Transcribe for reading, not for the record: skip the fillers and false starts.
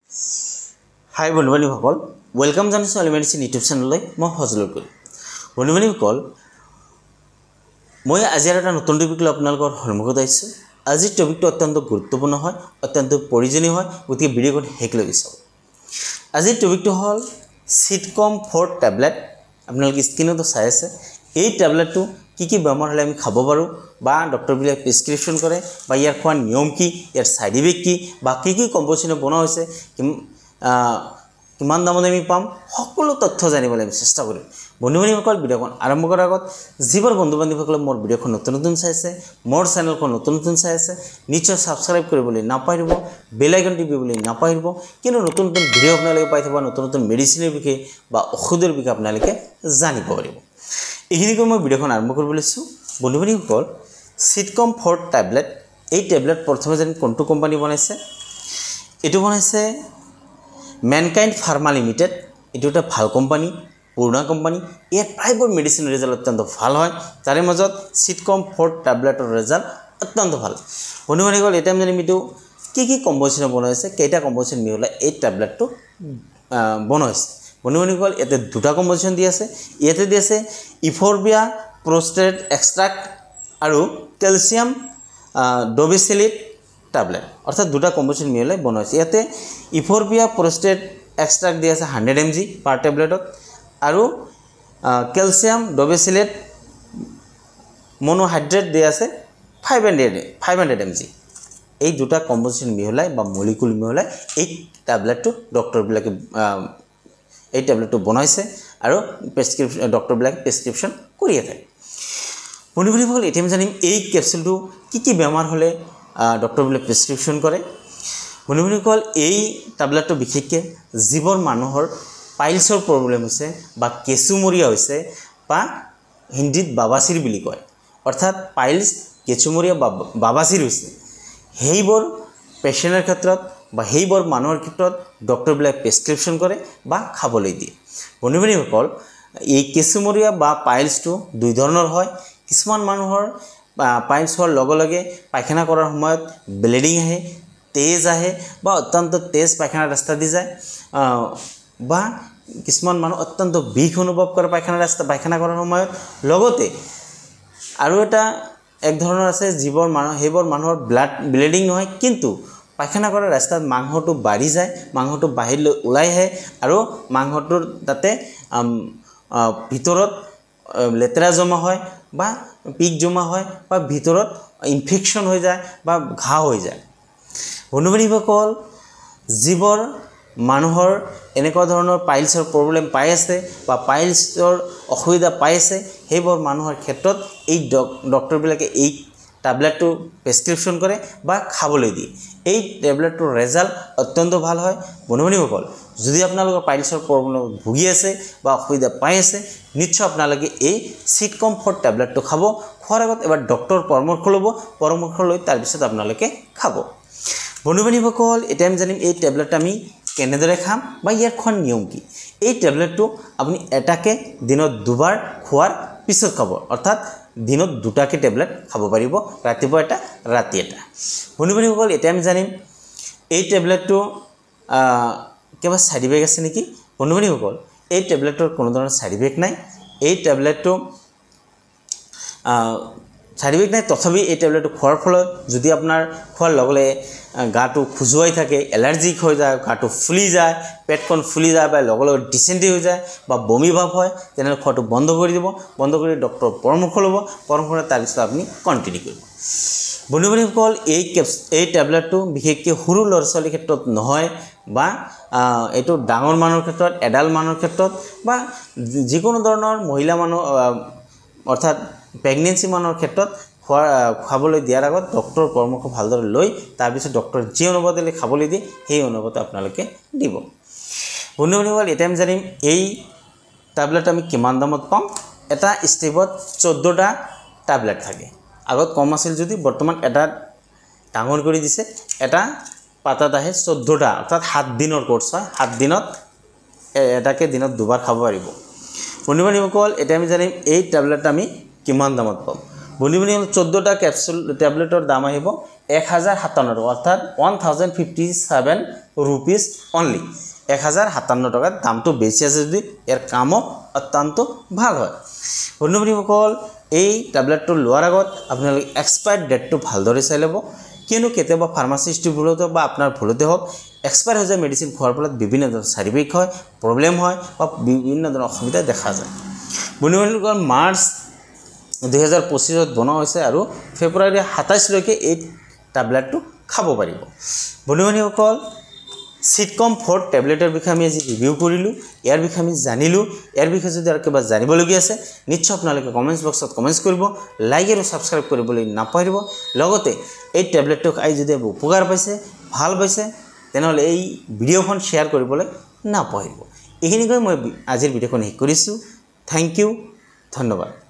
হাই বন্ধু-বান্ধৱীসকল, welcome জানিছোঁ এলিমেডিচিন YouTube চেনেললৈ। মই ফজলুল কলিম। বন্ধু-বান্ধৱীসকল, মই আজি এটা নতুন টপিক লৈ আপোনালোকৰ সন্মুখত আহিছোঁ। আজিৰ টপিকটো অত্যন্ত গুৰুত্বপূৰ্ণ হয়, অত্যন্ত প্ৰয়োজনীয় হয়, গতিকে ভিডিঅ'খন শেষলৈকে চাওক। আজিৰ টপিকটো হ'ল চিটকম 4 টেবলেট। আপোনালোকে স্ক্ৰীনতো চাই আছে। এই টেবলেটটো কি বেমাৰ হ'লে আমি খাব পাৰোঁ বা ডক্টৰবিলাকে প্ৰেছক্ৰিপশ্যন কৰে বা ইয়াৰ খোৱাৰ নিয়ম কি, ইয়াৰ ছাইড ইফেক্ট কি বা কি কম্প'জিশ্যনে বনোৱা হৈছে, কিমান দামত আমি পাম, সকলো তথ্য জানিবলৈ আমি চেষ্টা কৰিম। বন্ধু-বান্ধৱীসকল, ভিডিঅ'খন আৰম্ভ কৰাৰ আগত যিবোৰ বন্ধু-বান্ধৱীসকলে মোৰ ভিডিঅ'খন নতুন চাই আছে, মোৰ চেনেলখন নতুন চাই আছে, নিশ্চয় ছাবস্ক্ৰাইব কৰিবলৈ নাপাহৰিব, বেল আইকন টিপিবলৈ নাপাহৰিব। কিন্তু নতুন ভিডিঅ' আপোনালোকে পাই থাকিব, নতুন মেডিচিনৰ বিষয়ে বা ঔষধৰ বিষয়ে আপোনালোকে জানিব পাৰিব। এইখিনিকৈ মই ভিডিঅ'খন আৰম্ভ কৰিব লৈছোঁ। বন্ধু-বান্ধৱীসকল, চিটকম 4 টেবলেট, এই টেবলেট প্ৰথমে যেন কোনটো কোম্পানী বনাইছে? এইটো বনাইছে মেনকাইণ্ড ফাৰ্মা লিমিটেড। এইটো এটা ভাল কোম্পানী, পুৰণা কোম্পানী। ইয়াত প্ৰায়বোৰ মেডিচিনৰ ৰিজাল্ট অত্যন্ত ভাল হয়। তাৰে মাজত চিটকম 4 টেবলেটৰ ৰিজাল্ট অত্যন্ত ভাল। বন্ধু-বান্ধৱীসকল, এতিয়া আমি জানিম এইটো কি কম্প'জিশ্যনে বনোৱা হৈছে, কেইটা কম্প'জিশ্যন মিহলাই এই টেবলেটটো বনোৱা হৈছে। বন্ধু-বান্ধৱীসকল, ইয়াতে দুটা কম্প'জিশ্যন দি আছে। ইয়াতে দি আছে ইফৰবিয়া প্ৰষ্টেট এক্সট্ৰাক্ট আৰু কেলছিয়াম ডবেচিলেট টেবলেট, অৰ্থাৎ দুটা কম্প'জিশ্যন মিহলাই বনোৱা হৈছে। ইয়াতে ইফৰবিয়া প্ৰষ্টেট এক্সট্ৰাক্ট দি আছে 100 mg পাৰ টেবলেটত আৰু কেলছিয়াম ডবেচিলেট মনোহাইড্ৰেট দি আছে 500 mg। এই দুটা কম্প'জিশ্যন মিহলাই বা মলিকুল মিহলাই এই টেবলেটটো ডক্টৰবিলাকে এই টেবলেটটো বনাইছে আৰু ডক্টৰবিলাকে প্ৰেছক্ৰিপশ্যন কৰিয়ে থাকে। বন্ধু-বান্ধৱীসকল, এতিয়া আমি জানিম এই কেপচুলটো কি বেমাৰ হ'লে ডক্টৰবিলাকে প্ৰেছক্ৰিপশ্যন কৰে। বন্ধু-বান্ধৱীসকল, এই টেবলেটটো বিশেষকৈ যিবোৰ মানুহৰ পাইলছৰ প্ৰব্লেম হৈছে বা কেঁচুমৰীয়া হৈছে বা হিন্দীত বাবাচিৰ বুলি কয়, অৰ্থাৎ পাইলছ, কেঁচুমৰীয়া বা বাবাচিৰ হৈছে, সেইবোৰ পেচেণ্টৰ ক্ষেত্ৰত বা সেইবোৰ মানুহৰ ক্ষেত্ৰত ডক্টৰবিলাকে প্ৰেছক্ৰিপশ্যন কৰে বা খাবলৈ দিয়ে। বন্ধু-বান্ধৱীসকল, এই কেঁচুমৰীয়া বা পাইলছটো দুই ধৰণৰ হয়। কিছুমান মানুহৰ পাইলছ হোৱাৰ লগে লগে পায়খানা কৰাৰ সময়ত ব্লিডিং আহে, তেজ আহে বা অত্যন্ত তেজ পায়খানা ৰাস্তা দি যায়, বা কিছুমান মানুহ অত্যন্ত বিষ অনুভৱ কৰে পায়খানা কৰাৰ সময়ত। লগতে আৰু এক ধৰণৰ আছে সেইবোৰ মানুহৰ ব্লিডিং নহয়, কিন্তু পায়খানা কৰাৰ ৰাস্তাত মাংসটো বাঢ়ি যায়, মাংসটো বাহিৰলৈ ওলাই আহে আৰু মাংসটোৰ তাতে ভিতৰত লেতেৰা জমা হয় বা পিক জমা হয় বা ভিতৰত ইনফেকশ্যন হৈ যায় বা ঘাঁ হৈ যায়। বন্ধু-বান্ধৱীসকল, যিবোৰ মানুহৰ এনেকুৱা ধৰণৰ পাইলছৰ প্ৰব্লেম পাই আছে বা পাইলছৰ অসুবিধা পাই আছে, সেইবোৰ মানুহৰ ক্ষেত্ৰত এই ডক্টৰবিলাকে এই টেবলেটটো প্ৰেছক্ৰিপশ্যন কৰে বা খাবলৈ দিয়ে। এই টেবলেটটোৰ ৰিজাল্ট অত্যন্ত ভাল হয়। বন্ধু-বান্ধৱীসকল, যদি আপোনালোকৰ পাইলছৰ প্ৰব্লেম ভুগি আছে বা অসুবিধা পাই আছে, নিশ্চয় আপোনালোকে এই চিটকম 4 টেবলেটটো খাব। খোৱাৰ আগত এবাৰ ডক্টৰৰ পৰামৰ্শ লৈ তাৰপিছত আপোনালোকে খাব। বন্ধু-বান্ধৱীসকল, এতিয়া আমি জানিম এই টেবলেট আমি কেনেদৰে খাম বা ইয়াৰ খোৱাৰ নিয়ম কি। এই টেবলেটটো আপুনি এটাকে দিনত 2বাৰ খোৱাৰ পিছত খাব, অৰ্থাৎ দিনত 2টাকৈ টেবলেট খাব পাৰিব, ৰাতিপুৱা এটা, ৰাতি এটা। বন্ধু-বান্ধৱীসকল, এতিয়া আমি জানিম এই টেবলেটটো কিবা ছাইড ইফেক্ট আছে নেকি। বন্ধু-বান্ধৱীসকল, এই টেবলেটৰ কোনো ধৰণৰ ছাইড ইফেক্ট নাই। এই টেবলেটটো ছাইড ইফেক্ট নাই, তথাপি এই টেবলেটটো খোৱাৰ ফলত যদি আপোনাৰ খোৱাৰ লগে লগে গাটো খজুৱাই থাকে, এলাৰ্জিক হৈ যায়, গাটো ফুলি যায়, পেটখন ফুলি যায় বা লগে লগে ডিচেণ্ট্ৰি হৈ যায় বা বমি ভাৱ হয়, তেনেহ'লে খোৱাটো বন্ধ কৰি দিব। বন্ধ কৰি ডক্টৰৰ পৰামৰ্শ ল'ব, পৰামৰ্শ লৈ তাৰপিছত আপুনি কণ্টিনিউ কৰিব। বন্ধু-বান্ধৱীসকল, এই টেবলেটটো বিশেষকৈ সৰু ল'ৰা-ছোৱালীৰ ক্ষেত্ৰত নহয় বা এইটো ডাঙৰ মানুহৰ ক্ষেত্ৰত, এডাল্ট মানুহৰ ক্ষেত্ৰত বা যিকোনো ধৰণৰ মহিলা মানুহ, অৰ্থাৎ প্ৰেগনেঞ্চি মানুহৰ ক্ষেত্ৰত খাবলৈ দিয়াৰ আগত ডক্টৰৰ পৰামৰ্শ ভালদৰে লৈ তাৰপিছত ডক্টৰে যি অনুপাতে খাবলৈ দিয়ে সেই অনুপাতে আপোনালোকে দিব। বন্ধু-বান্ধৱীসকল, এতিয়া আমি জানিম এই টেবলেট আমি কিমান দামত পাম। এটা ষ্টেপত 14টা টেবলেট থাকে। আগত কম আছিল যদি বৰ্তমান এটা ডাঙৰ কৰি দিছে। এটা পাতাত আহে 14টা, অৰ্থাৎ 7 দিনৰ কোৰ্চ হয়। 7 দিনত এটাকে দিনত 2বাৰ খাব পাৰিব। বন্ধু-বান্ধৱীসকল, এতিয়া আমি জানিম এই টেবলেট আমি কিমান দামত পাম। বন্ধু-বান্ধৱীসকল, 14টা কেপচুল টেবলেটৰ দাম আহিব 1057 টকা, অৰ্থাৎ 1057 rupees only 1057 টকা দামটো বেছি আছে যদি ইয়াৰ কামো অত্যন্ত ভাল হয় বন্ধুসকল এই ট্যাবলেটটো লোৱাৰ আগত আপোনালোকে এক্সপায়াৰ ডেটটো ভালদৰে চাই ল'ব কিয়নো কেতিয়াবা ফাৰ্মাচিষ্টৰ ভুলতে বা আপোনাৰ ভুলতে হওক এক্সপায়াৰ হৈ যায় মেডিচিন খোৱাৰ ফলত বিভিন্ন ধৰণৰ সাইড ইফেক্ট হয় প্ৰবলেম হয় বা বিভিন্ন ধৰণৰ অসুবিধা দেখা যায় বন্ধুসকল মাৰ্চ 2025 ত বনোৱা হৈছে আৰু ফেব্ৰুৱাৰী 27 লৈকে এই ট্যাবলেটটো খাব পাৰিব বন্ধুসকল সিটকম 4 ট্যাবলেটৰ বিষয়ে আমি আজি ৰিভিউ কৰিলো ইয়াৰ বিষয়ে আমি জানিলো ইয়াৰ বিষয়ে যদি আৰু কিবা জানিবলগীয়া আছে নিশ্চয় আপোনালোকে কমেন্ট বক্সত কমেন্ট কৰিব লাইক আৰু সাবস্ক্ৰাইব কৰিবলৈ নাপাহৰিব লগতে এই ট্যাবলেটটো খাই যদি উপকাৰ পাইছে ভাল পাইছে তেনেহলে এই ভিডিওখন শেয়াৰ কৰিবলৈ নাপাহৰিব এইখিনিকৈ মই আজিৰ ভিডিওখন শেষ কৰিছো থ্যাংক ইউ ধন্যবাদ